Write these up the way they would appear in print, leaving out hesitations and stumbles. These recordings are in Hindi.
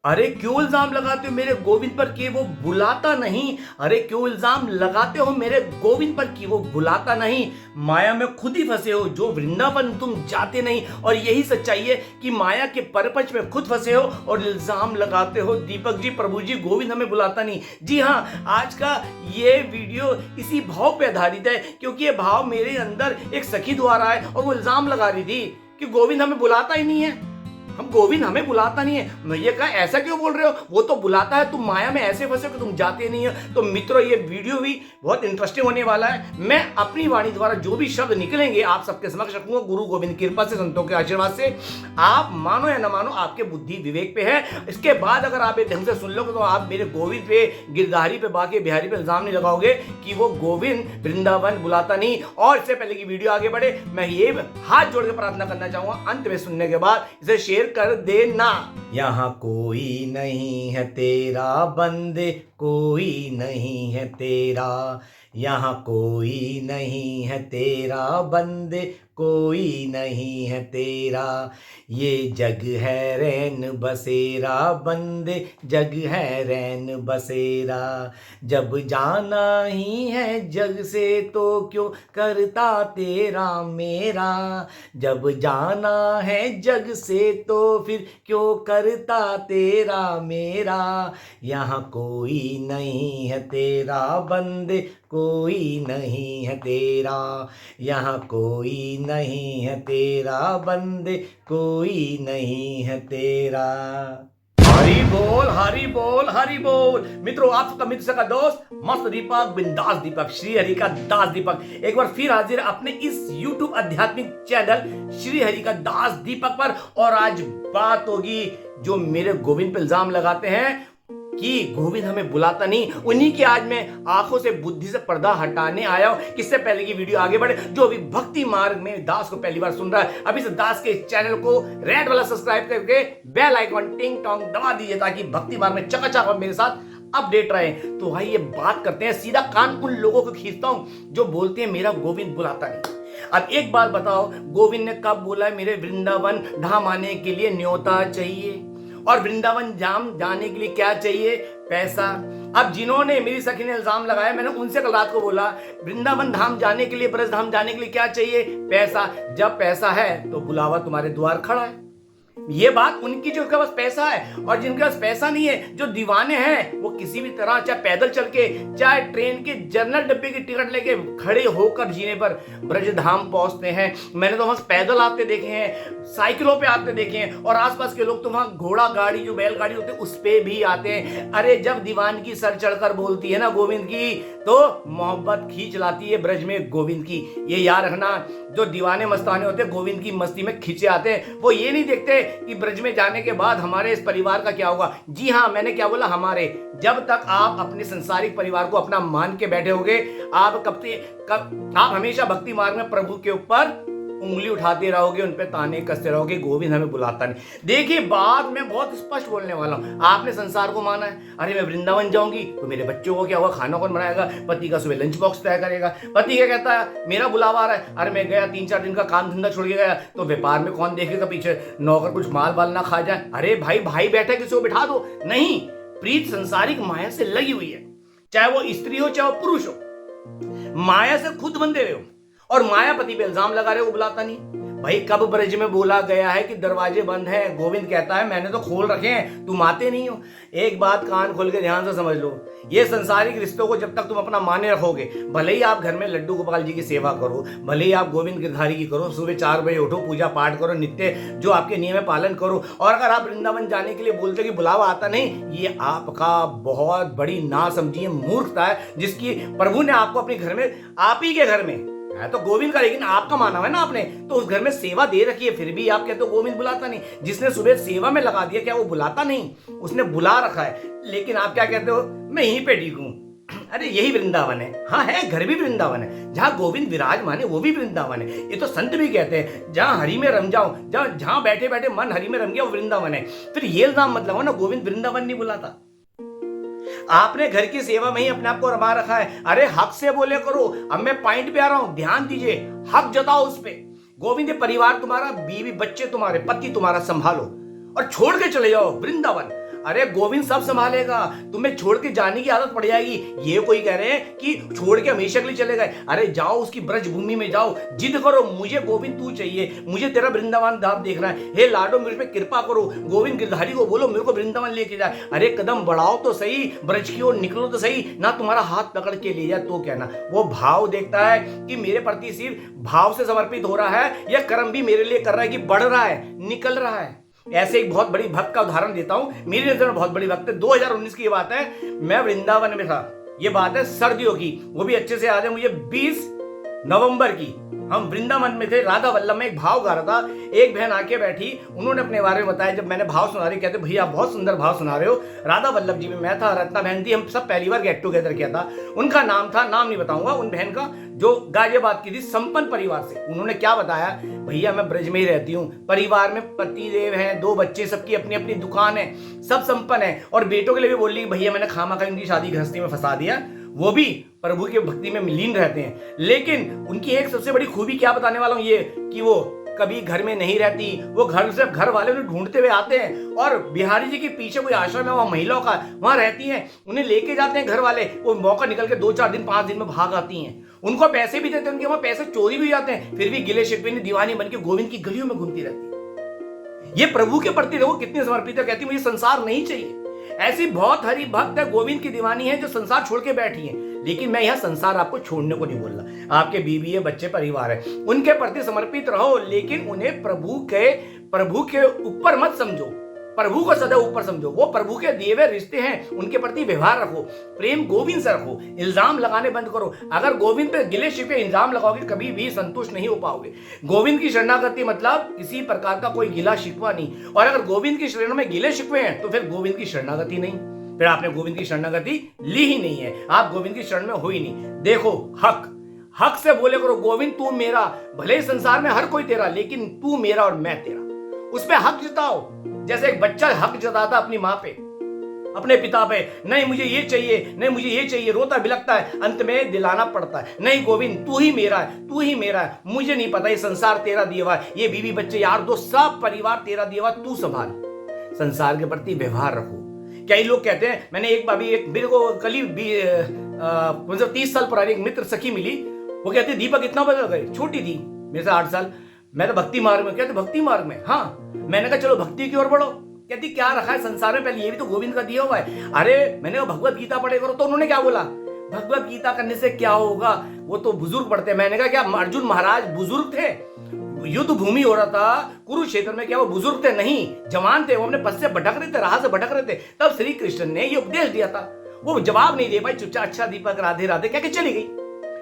अरे क्यों इल्जाम लगाते हो मेरे गोविंद पर कि वो बुलाता नहीं? अरे क्यों इल्जाम लगाते हो मेरे गोविंद पर कि वो बुलाता नहीं? माया में खुद ही फंसे हो, जो वृंदावन तुम जाते नहीं। और यही सच्चाई है कि माया के परपंच में खुद फंसे हो और इल्जाम लगाते हो दीपक जी, प्रभु जी, गोविंद हमें बुलाता नहीं। जी हाँ, आज का ये वीडियो इसी भाव पे आधारित है, क्योंकि ये भाव मेरे अंदर एक सखी द्वारा है और वो इल्जाम लगा रही थी कि गोविंद हमें बुलाता ही नहीं है। गोविंद हमें बुलाता नहीं है। मैं ये कहा, ऐसा क्यों बोल रहे हो? वो तो बुलाता है, तुम माया में ऐसे फंसे कि तुम जाते नहीं हो। तो मित्रों, ये वीडियो भी बहुत इंटरेस्टिंग होने वाला है। मैं अपनी वाणी द्वारा जो भी शब्द निकलेंगे आप सबके समक्ष रखूंगा, गुरु गोविंद की कृपा से, संतों के आशीर्वाद से। आप मानो या न मानो, आपके बुद्धि विवेक पे है। इसके बाद अगर आप एक ढंग से सुन लोगे तो आप मेरे गोविंद पे, गिरधारी पे, बाकी बिहारी पे इल्जाम नहीं लगाओगे कि वो गोविंद वृंदावन बुलाता नहीं। और इससे पहले की वीडियो आगे बढ़े, मैं ये हाथ जोड़ के प्रार्थना करना चाहूंगा, अंत में सुनने के बाद इसे शेयर कर देना। यहाँ कोई नहीं है तेरा बंदे, कोई नहीं है तेरा। यहाँ कोई नहीं है तेरा बंदे, कोई नहीं है तेरा। ये जग है रैन बसेरा बंदे, जग है रैन बसेरा। जब जाना ही है जग से तो क्यों करता तेरा मेरा। जब जाना है जग से तो फिर क्यों करता तेरा मेरा। यहाँ कोई नहीं है तेरा बंदे, कोई नहीं है तेरा। यहाँ कोई नहीं है तेरा बंदे, कोई नहीं है तेरा। हरि बोल, हरि बोल, हरि बोल। मित्रों, आप सबका मित्र का दोस्त मस्त दीपक, बिंदास दीपक, श्री हरि का दास दीपक एक बार फिर हाजिर अपने इस YouTube आध्यात्मिक चैनल श्री हरि का दास दीपक पर। और आज बात होगी जो मेरे गोविंद पे इल्जाम लगाते हैं कि गोविंद हमें बुलाता नहीं, उन्हीं की आज मैं आंखों से, बुद्धि से पर्दा हटाने आया हूं। किससे पहले की वीडियो आगे बढ़े, जो अभी भक्ति मार्ग में दास को पहली बार सुन रहा है, अभी से दास के चैनल को रेड वाला सब्सक्राइब करके बेल आइकॉन टिंग टोंग दबा दीजिए, ताकि भक्ति मार्ग में चकाचक मेरे साथ अपडेट रहे। तो भाई ये बात करते हैं, सीधा कान उन लोगों को खींचता हूं जो बोलते हैं मेरा गोविंद बुलाता नहीं। अब एक बात बताओ, गोविंद ने कब बोला मेरे वृंदावन धाम आने के लिए न्योता चाहिए? और वृंदावन धाम जाने के लिए क्या चाहिए? पैसा। अब जिन्होंने, मेरी सखी ने इल्जाम लगाया, मैंने उनसे कल रात को बोला, वृंदावन धाम जाने के लिए, ब्रज धाम जाने के लिए क्या चाहिए? पैसा। जब पैसा है तो बुलावा तुम्हारे द्वार खड़ा है। ये बात उनकी जो के पास पैसा है, और जिनके पास पैसा नहीं है, जो दीवाने हैं, वो किसी भी तरह, चाहे पैदल चल के, चाहे ट्रेन के जनरल डब्बे की टिकट लेके, खड़े होकर जीने पर ब्रज धाम पहुंचते हैं। मैंने तो वहां पैदल आते देखे हैं, साइकिलों पे आते देखे हैं, और आसपास के लोग तो वहां घोड़ा गाड़ी, जो बैलगाड़ी होती है, उस पे भी आते हैं। अरे जब दीवान की सर चढ़कर बोलती है ना गोविंद की, तो मोहब्बत खींच लाती है ब्रज में गोविंद की। ये याद रखना, जो दीवाने मस्ताने होते हैं, गोविंद की मस्ती में खींचे आते हैं। वो ये नहीं देखते कि ब्रज में जाने के बाद हमारे इस परिवार का क्या होगा। जी हाँ, मैंने क्या बोला, हमारे। जब तक आप अपने संसारिक परिवार को अपना मान के बैठे होगे, आप हमेशा भक्ति मार्ग में प्रभु के ऊपर उंगली उठाते रहोगे, उन पे ताने कसते रहोगे, गोविंद हमें बुलाता नहीं। देखिए, बात मैं बहुत स्पष्ट बोलने वाला हूं। आपने संसार को माना है, अरे मैं वृंदावन जाऊंगी तो मेरे बच्चों को क्या होगा, खाना कौन बनाएगा, पति का सुबह लंच बॉक्स तय करेगा। पति क्या कहता है, मेरा बुलावा आ रहा है, अरे मैं गया 3-4 दिन का काम धंधा छोड़ के गया तो व्यापार में कौन देखेगा पीछे, नौकर कुछ माल बाल ना खा जाए। अरे भाई, भाई बैठा किसी को बिठा दो। नहीं, प्रीत संसारिक माया से लगी हुई है, चाहे वो स्त्री हो चाहे वो पुरुष हो। माया से खुद बंधे हुए हो, और मायापति पे इल्जाम लगा रहे हो बुलाता नहीं। भाई कब ब्रज में बोला गया है कि दरवाजे बंद हैं? गोविंद कहता है मैंने तो खोल रखे हैं, तुम आते नहीं हो। एक बात कान खोल के ध्यान से समझ लो, ये संसारिक रिश्तों को जब तक तुम अपना माने रखोगे, भले ही आप घर में लड्डू गोपाल जी की सेवा करो, भले ही आप गोविंद गिरधारी की करो, सुबह 4 बजे उठो, पूजा पाठ करो, नित्य जो आपके नियम है पालन करो, और अगर आप वृंदावन जाने के लिए बोलते कि बुलावा आता नहीं, ये आपका बहुत बड़ी ना समझिए मूर्खता है, जिसकी प्रभु ने आपको अपने घर में, आप ही के घर में है तो गोविंद का, लेकिन आपका माना है ना आपने, तो उस घर में सेवा दे रखी है, फिर भी आप कहते हो गोविंद बुलाता नहीं। जिसने सुबह सेवा में लगा दिया, क्या वो बुलाता नहीं? उसने बुला रखा है, लेकिन आप क्या कहते हो, मैं यहीं पे ठीक हूं। अरे यही वृंदावन है। हाँ है, घर भी वृंदावन है, जहां गोविंद विराजमान है वो भी वृंदावन है। ये तो संत भी कहते हैं, जहां हरि में रम जाओ, जहां बैठे बैठे मन हरि में रम गया वो वृंदावन है। फिर ये इल्जाम मत लगाओ ना गोविंद वृंदावन नहीं बुलाता। आपने घर की सेवा में ही अपने आप को रमा रखा है। अरे हक से बोले करो। अब मैं पॉइंट पे आ रहा हूं, ध्यान दीजिए, हक जताओ उस पे। गोविंद परिवार तुम्हारा, बीवी बच्चे तुम्हारे, पति तुम्हारा संभालो और छोड़ के चले जाओ वृंदावन। अरे गोविंद सब संभालेगा, तुम्हें छोड़ के जाने की आदत पड़ जाएगी। ये कोई कह रहे हैं कि छोड़ के हमेशा के लिए चले गए। अरे जाओ उसकी ब्रज भूमि में जाओ, जिद करो मुझे गोविंद तू चाहिए, मुझे तेरा वृंदावन धाम देखना है। हे लाडो मुझ पे कृपा करो, गोविंद गिरधारी को बोलो मेरे को वृंदावन लेके जाए। अरे कदम बढ़ाओ तो सही, ब्रज की ओर निकलो तो सही, ना तुम्हारा हाथ पकड़ के ले जाए तो कहना। वो भाव देखता है कि मेरे प्रति सिर्फ भाव से समर्पित हो रहा है या कर्म भी मेरे लिए कर रहा है कि बढ़ रहा है, निकल रहा है। ऐसे एक बहुत बड़ी भक्त का उदाहरण देता हूं, मेरी नजर में बहुत बड़ी भक्त है। 2019 की बात है, मैं वृंदावन में था। ये बात है सर्दियों की, वो भी अच्छे से याद है मुझे, 20 नवंबर की। हम वृंदावन में थे, राधा वल्लभ में एक भाव गा रहा था। एक बहन आके बैठी, उन्होंने अपने बारे में बताया। जब मैंने भाव सुना रही, कहते भैया आप बहुत सुंदर भाव सुना रहे हो। राधा वल्लभ जी में मैं था, रत्ना बहन थी, हम सब पहली बार गेट टुगेदर किया था। उनका नाम था, नाम नहीं बताऊंगा उन बहन का, जो गाजियाबाद की थी, संपन्न परिवार से। उन्होंने क्या बताया, भैया मैं ब्रज में ही रहती हूँ, परिवार में पति देव हैं, 2 बच्चे, सबकी अपनी अपनी दुकान है, सब संपन्न है। और बेटों के लिए भी बोल रही भैया मैंने खामा उनकी शादी गृहस्थी में फंसा दिया, वो भी प्रभु के भक्ति में लीन रहते हैं। लेकिन उनकी एक सबसे बड़ी खूबी क्या बताने वाला हूं, ये कि वो कभी घर में नहीं रहती, वो घर से घर वाले उन्हें ढूंढते हुए आते हैं और बिहारी जी के पीछे कोई आश्रम है वहां महिलाओं का, वहां रहती हैं, उन्हें लेके जाते हैं घर वाले। वो मौका निकल के 2-4 दिन 5 दिन में भाग आती हैं, उनको पैसे भी देते हैं, उनके वहां पैसे चोरी भी जाते हैं, फिर भी गिले शिकवे ने दीवानी बन के गोविंद की गलियों में घूमती रहती है। ये प्रभु के प्रति देखो कितनी समर्पित है, कहती मुझे संसार नहीं चाहिए। ऐसी बहुत हरी भक्त है, गोविंद की दीवानी है, जो संसार छोड़ के बैठी है। लेकिन मैं यह संसार आपको छोड़ने को नहीं बोल रहा, आपके बीवी है, बच्चे, परिवार है, उनके प्रति समर्पित रहो, लेकिन उन्हें प्रभु के ऊपर मत समझो, प्रभु को सदैव ऊपर समझो। वो प्रभु के दिए हुए रिश्ते हैं, उनके प्रति व्यवहार रखो, प्रेम गोविंद से रखो, इल्जाम लगाने बंद करो। अगर गोविंद पे गिले शिकवे इल्जाम लगाओगे कभी भी संतुष्ट नहीं हो पाओगे। गोविंद की शरणागति मतलब किसी प्रकार का कोई गिला शिकवा नहीं, और अगर गोविंद की शरण में गिले शिकवे हैं तो फिर गोविंद की शरणागति नहीं, फिर आपने गोविंद की शरणागति ली ही नहीं है, आप गोविंद की शरण में हो ही नहीं। देखो हक से बोले करो, गोविंद तू मेरा, भले ही संसार में हर कोई तेरा, लेकिन तू मेरा और मैं तेरा। उस पे हक जताओ, जैसे एक बच्चा हक जताता अपनी माँ पे, अपने पिता पे, नहीं मुझे ये चाहिए, नहीं मुझे ये चाहिए, रोता बिलखता है, अंत में दिलाना पड़ता है, नहीं गोविंद तू ही मेरा है, तू ही मेरा है, मुझे नहीं पता ये संसार तेरा दिया हुआ है, ये बीवी बच्चे यार दोस्त सब परिवार तेरा दिया हुआ, तू संभाल। संसार के प्रति व्यवहार रखो। कई लोग कहते हैं, मैंने एक बार एक मेरे को कल ही 30 साल पुरानी एक मित्र सखी मिली, वो कहती दीपक इतना बदल गए, छोटी थी मेरे से 8 साल, मैं तो भक्ति मार्ग में। कहते भक्ति मार्ग में? हाँ। मैंने कहा चलो भक्ति की ओर बढ़ो। कहती क्या रखा है संसार में, पहले ये भी तो गोविंद का दिया हुआ है। अरे मैंने कहा भगवत गीता पढ़े करो, तो उन्होंने क्या बोला, भगवत गीता करने से क्या होगा, वो तो बुजुर्ग पढ़ते हैं। मैंने कहा क्या अर्जुन महाराज बुजुर्ग थे, युद्ध भूमि हो रहा था कुरुक्षेत्र में, क्या वो बुजुर्ग थे? नहीं, जवान थे, वो अपने पथ से भटक रहे थे, राह से भटक रहे थे। तब श्री कृष्ण ने ये उपदेश दिया था। वो जवाब नहीं दे पाई, चुपचाप अच्छा दीपक राधे राधे क्या चली गई,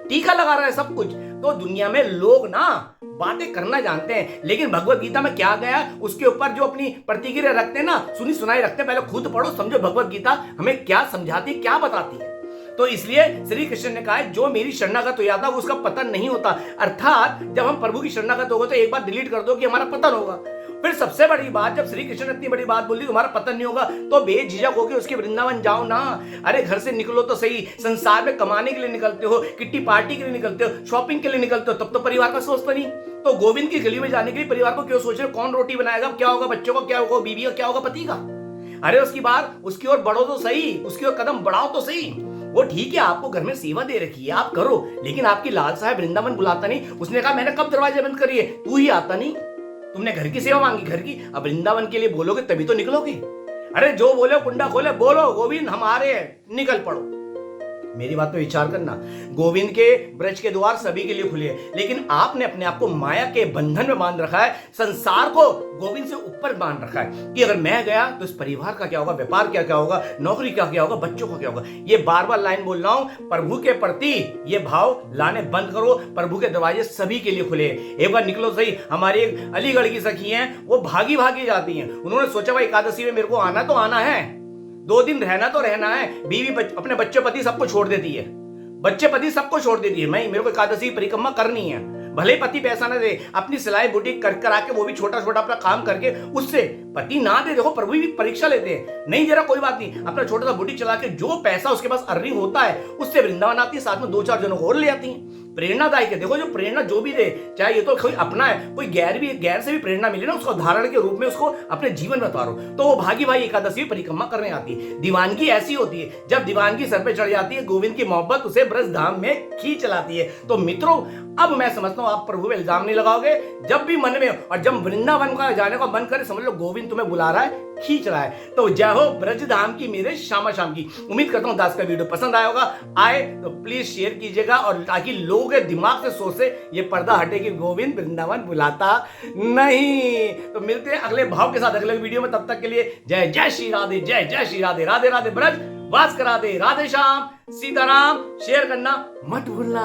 टीका लगा रहा है सब कुछ। तो दुनिया में लोग ना बातें करना जानते हैं, लेकिन भगवत गीता में क्या गया उसके ऊपर जो अपनी प्रतिक्रिया रखते हैं ना, सुनी सुनाई रखते हैं, पहले खुद पढ़ो, समझो भगवत गीता हमें क्या समझाती, क्या बताती है। तो इसलिए श्री कृष्ण ने कहा जो मेरी शरणागत हो जाता है उसका पतन नहीं होता। अर्थात जब हम प्रभु की शरणागत होगा तो एक बार डिलीट कर दो कि हमारा पतन होगा। फिर सबसे बड़ी बात, जब श्री कृष्ण ने इतनी बड़ी बात बोली तुम्हारा पतन नहीं होगा, तो बेझिझक होकर उसके वृंदावन जाओ ना। अरे घर से निकलो तो सही, संसार में कमाने के लिए निकलते हो, किट्टी पार्टी के लिए निकलते हो, शॉपिंग के लिए निकलते हो, तब तो परिवार का सोचते नहीं। तो गोविंद की गली में जाने के लिए परिवार को क्यों सोच रहे हो? कौन रोटी बनाएगा, क्या होगा, बच्चों को क्या होगा, बीवी का क्या होगा, पति का? अरे उसकी बात, उसकी ओर बढ़ो तो सही, उसकी ओर कदम बढ़ाओ तो सही। वो ठीक है, आपको घर में सेवा दे रखी है, आप करो, लेकिन आपकी लालसा है वृंदावन बुलाता नहीं। उसने कहा मैंने कब दरवाजे बंद करिए, तू ही आता नहीं, तुमने घर की सेवा मांगी, घर की, अब वृंदावन के लिए बोलोगे तभी तो निकलोगे। अरे जो बोले कुंडा खोले, बोलो गोविंद हमारे हैं, निकल पड़ो। मेरी बात पे विचार करना, गोविंद के ब्रज के द्वार सभी के लिए खुले हैं, लेकिन आपने अपने आप को माया के बंधन में बांध रखा है, संसार को गोविंद से ऊपर बांध रखा है कि अगर मैं गया तो इस परिवार का क्या होगा, व्यापार क्या क्या होगा, नौकरी क्या क्या होगा, बच्चों का क्या होगा। ये बार बार लाइन बोल रहा हूं, प्रभु के प्रति ये भाव लाने बंद करो। प्रभु के दरवाजे सभी के लिए खुले हैं, एक बार निकलो सही। हमारी एक अलीगढ़ की सखी हैं, वो भागी भागी जाती हैं, उन्होंने सोचा भाई एकादशी में मेरे को आना तो आना है, 2 दिन रहना तो रहना है। बीवी अपने बच्चे पति सबको छोड़ देती है, बच्चे पति सबको छोड़ देती है, मैं मेरे को एकादशी परिक्रमा करनी है, भले पति पैसा ना दे, अपनी सिलाई बुटीक कर आके वो भी छोटा छोटा अपना काम करके, उससे पति ना दे, देखो प्रभु भी परीक्षा लेते हैं, नहीं दे रहा कोई बात नहीं, अपना छोटा सा बुटीक चला के जो पैसा उसके पास अर्निंग होता है उससे वृंदावन आती है, साथ में 2-4 जनों को और ले आती है। प्रेरणादायक है। देखो जो प्रेरणा जो भी दे, चाहे ये तो कोई अपना है, कोई गैर से भी प्रेरणा मिले ना, उसको उदाहरण के रूप में उसको अपने जीवन में उतारो। तो वो भागी भाई एकादशी परिक्रमा करने आती है। दीवानगी ऐसी होती है, जब दीवानगी सर पे चढ़ जाती है, गोविंद की मोहब्बत उसे ब्रज धाम में खींच लाती है। तो मित्रों, अब मैं समझता हूं आप प्रभु पे इल्जाम नहीं लगाओगे। जब भी मन में और जब वृंदावन का जाने का मन करे, समझ लो गोविंद तुम्हें बुला रहा है, खींच रहा है। तो जय हो ब्रज धाम की मेरे श्यामा शाम की। उम्मीद करता हूं दास का वीडियो पसंद आया होगा। आए तो प्लीज शेयर कीजिएगा, और ताकि लोगों के दिमाग से सोच से ये पर्दा हटे कि गोविंद वृंदावन बुलाता नहीं। तो मिलते हैं अगले भाव के साथ अगले वीडियो में। तब तक के लिए जय जय श्री राधे, जय जय श्री राधे। राधे राधे ब्रज वास करा दे। राधे श्याम सीताराम। शेयर करना मत भूलना।